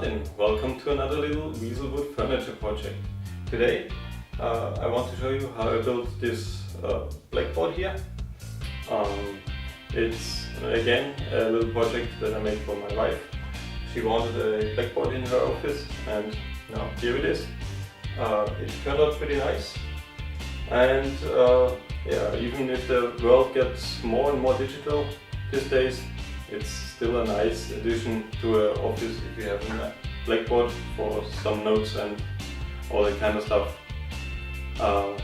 Martin, welcome to another little WeaselWood Furniture project. Today I want to show you how I built this Blackboard here. It's again a little project that I made for my wife. She wanted a Blackboard in her office and now here it is. It turned out pretty nice, and yeah, even if the world gets more and more digital these days, it's still a nice addition to an office if you have a Blackboard for some notes and all that kind of stuff.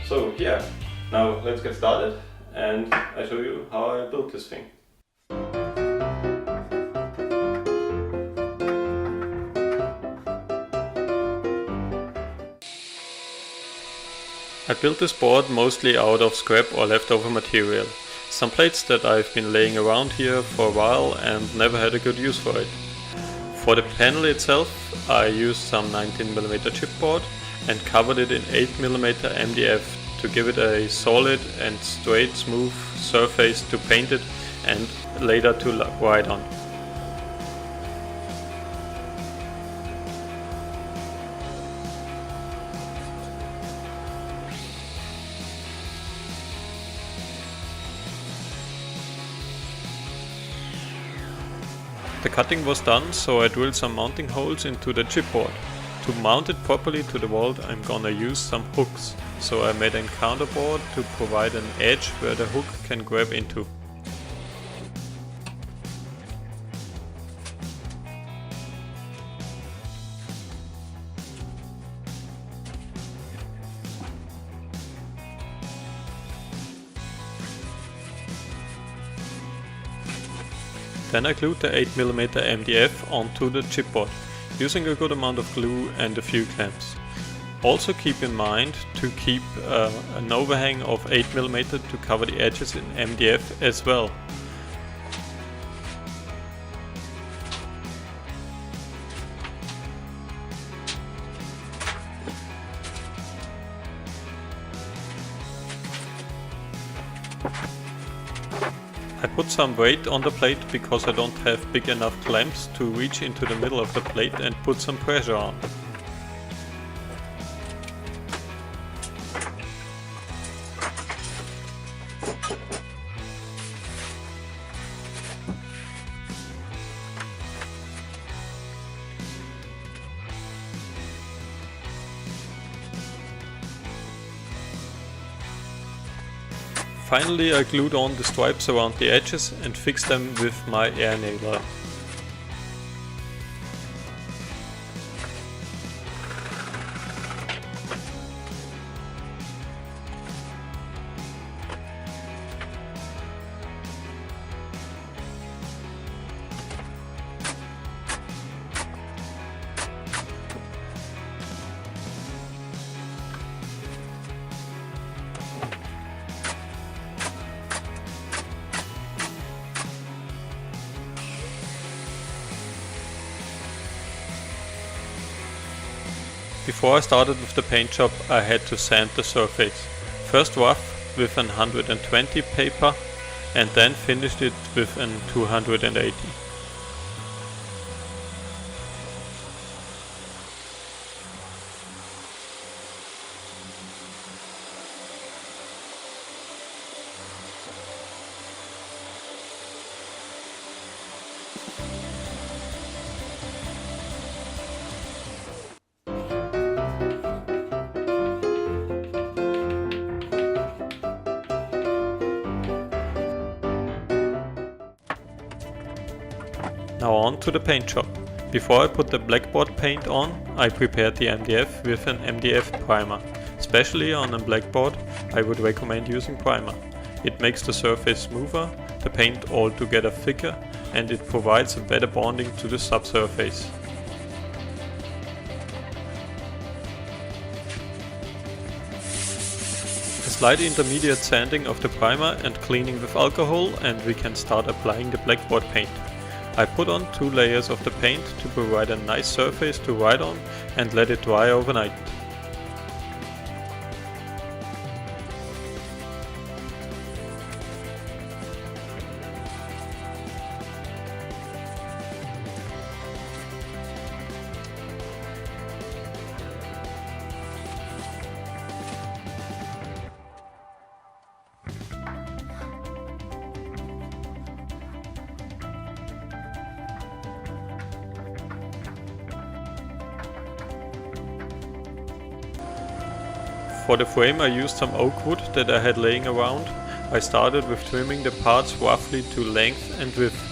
So yeah, now let's get started and I show you how I built this thing. I built this board mostly out of scrap or leftover material. Some plates that I've been laying around here for a while and never had a good use for it. For the panel itself I used some 19mm chipboard and covered it in 8mm MDF to give it a solid and straight smooth surface to paint it and later to write on. The cutting was done, so I drilled some mounting holes into the chipboard. To mount it properly to the wall I'm gonna use some hooks, so I made a counterboard to provide an edge where the hook can grab into. Then I glued the 8mm MDF onto the chipboard, using a good amount of glue and a few clamps. Also keep in mind to keep an overhang of 8mm to cover the edges in MDF as well. I put some weight on the plate because I don't have big enough clamps to reach into the middle of the plate and put some pressure on. Finally I glued on the stripes around the edges and fixed them with my air nailer. Before I started with the paint job I had to sand the surface. First rough with an 120 paper and then finished it with an 280. Now on to the paint job. Before I put the Blackboard paint on, I prepared the MDF with an MDF primer. Especially on a Blackboard, I would recommend using primer. It makes the surface smoother, the paint altogether thicker, and it provides a better bonding to the subsurface. A slight intermediate sanding of the primer and cleaning with alcohol and we can start applying the Blackboard paint. I put on 2 layers of the paint to provide a nice surface to write on and let it dry overnight. For the frame I used some oak wood that I had laying around. I started with trimming the parts roughly to length and width.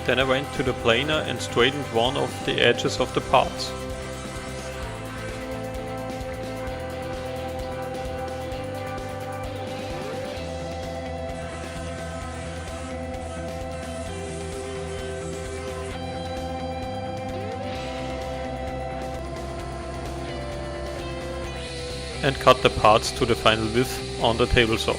Then I went to the planer and straightened one of the edges of the parts. And cut the parts to the final width on the table saw.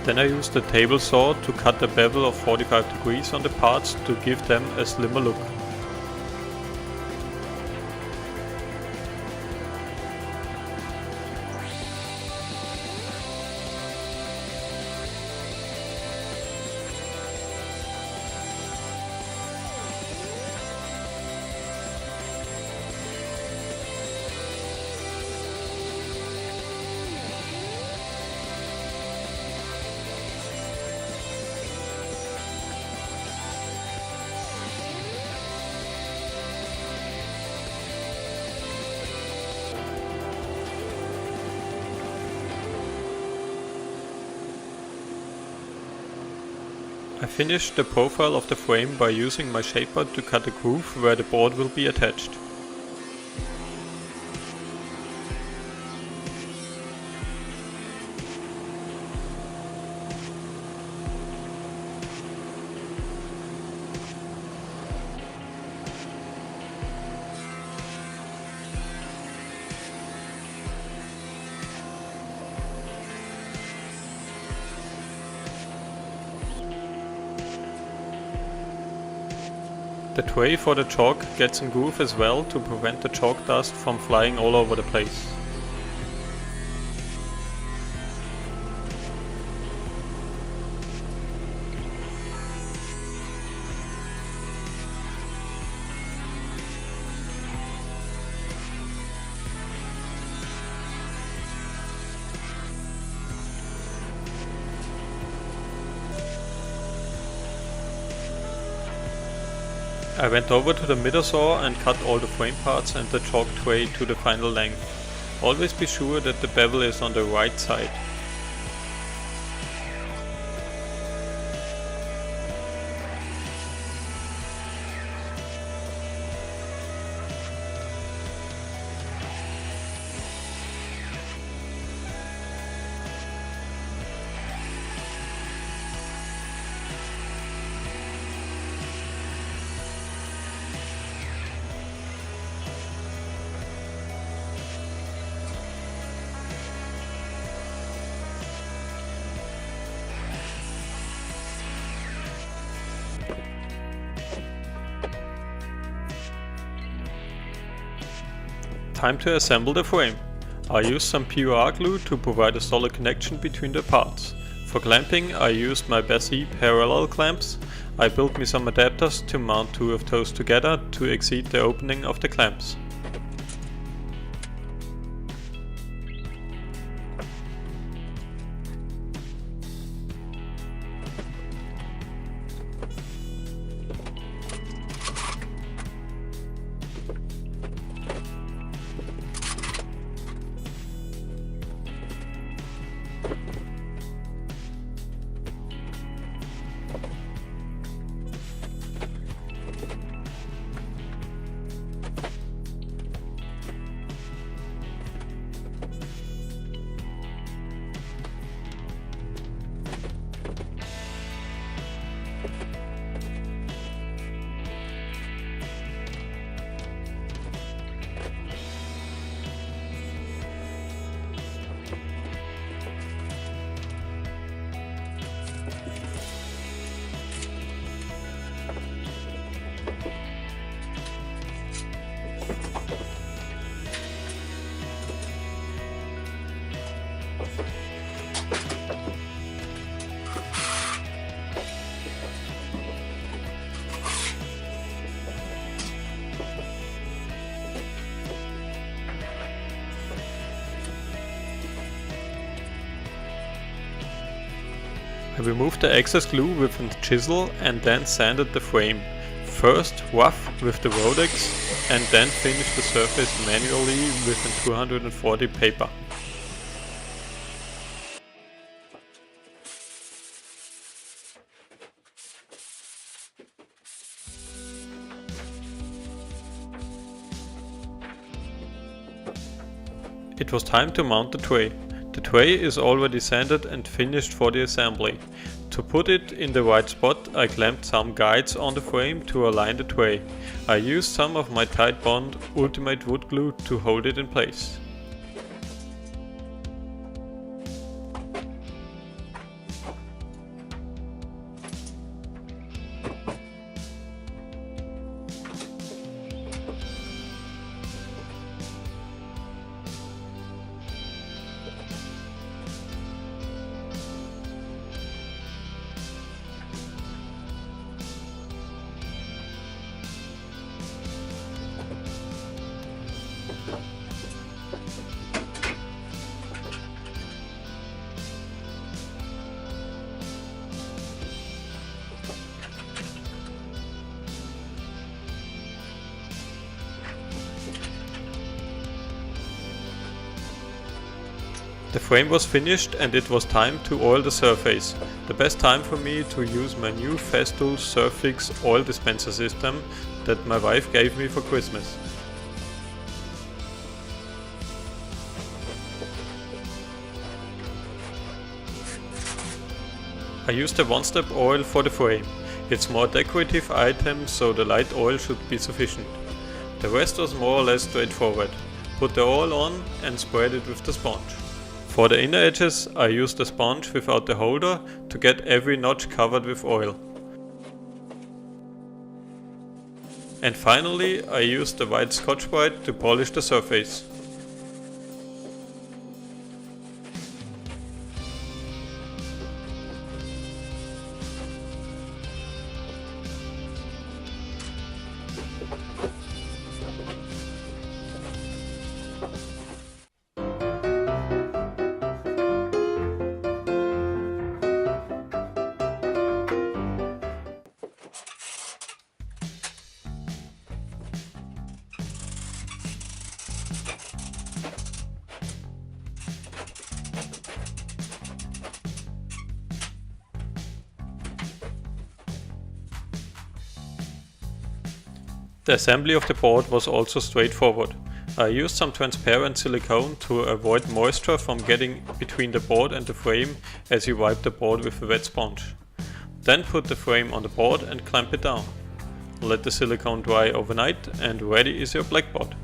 Then I used the table saw to cut the bevel of 45 degrees on the parts to give them a slimmer look. I finished the profile of the frame by using my shaper to cut a groove where the board will be attached. The tray for the chalk gets in groove as well to prevent the chalk dust from flying all over the place. I went over to the miter saw and cut all the frame parts and the chalk tray to the final length. Always be sure that the bevel is on the right side. Time to assemble the frame. I used some PUR glue to provide a solid connection between the parts. For clamping I used my Bessey parallel clamps. I built me some adapters to mount two of those together to exceed the opening of the clamps. I removed the excess glue with a chisel and then sanded the frame. First rough with the Rodex and then finished the surface manually with a 240 paper. It was time to mount the tray. The tray is already sanded and finished for the assembly. To put it in the right spot, I clamped some guides on the frame to align the tray. I used some of my Tide Bond Ultimate Wood Glue to hold it in place. The frame was finished and it was time to oil the surface. The best time for me to use my new Festool Surfix oil dispenser system that my wife gave me for Christmas. I used a one-step oil for the frame. It's more decorative item, so the light oil should be sufficient. The rest was more or less straightforward. Put the oil on and spread it with the sponge. For the inner edges I used a sponge without the holder to get every notch covered with oil. And finally I used the white Scotch-Brite to polish the surface. The assembly of the board was also straightforward. I used some transparent silicone to avoid moisture from getting between the board and the frame as you wipe the board with a wet sponge. Then put the frame on the board and clamp it down. Let the silicone dry overnight and ready is your Blackboard.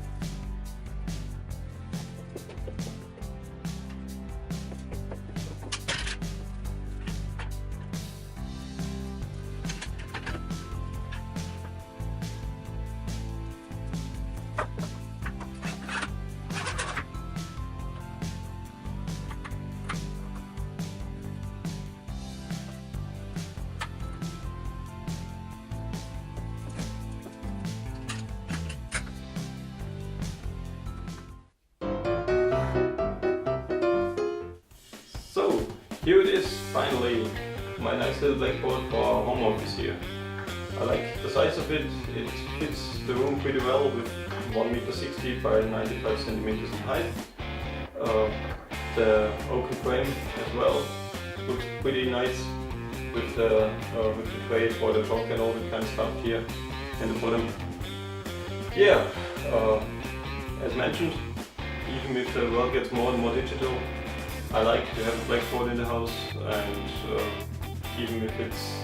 So, here it is, finally, my nice little Blackboard for our home office here. I like the size of it, it fits the room pretty well with 1.60 m by 95 cm in height. The oaken frame as well looks pretty nice with the tray for the clock and all that kind of stuff here in the bottom. Yeah, as mentioned, even if the world gets more and more digital, I like to have a Blackboard in the house, and even if it's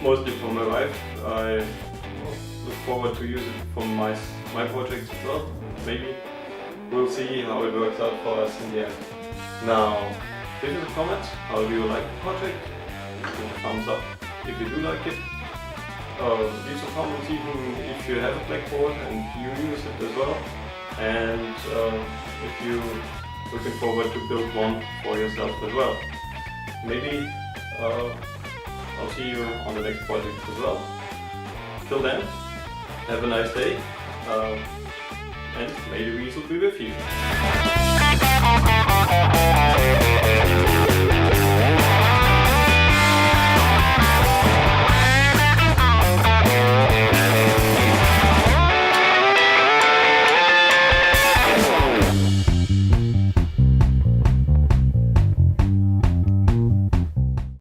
mostly for my wife, I look forward to use it for my projects as well. Maybe we'll see how it works out for us in the end. Now, leave us a comment. How do you like the project? Give it a thumbs up if you do like it. leave some comments even if you have a Blackboard and you use it as well, and if you're looking forward to build one for yourself as well. Maybe I'll see you on the next project as well. Till then, have a nice day, and may the weasel be with you.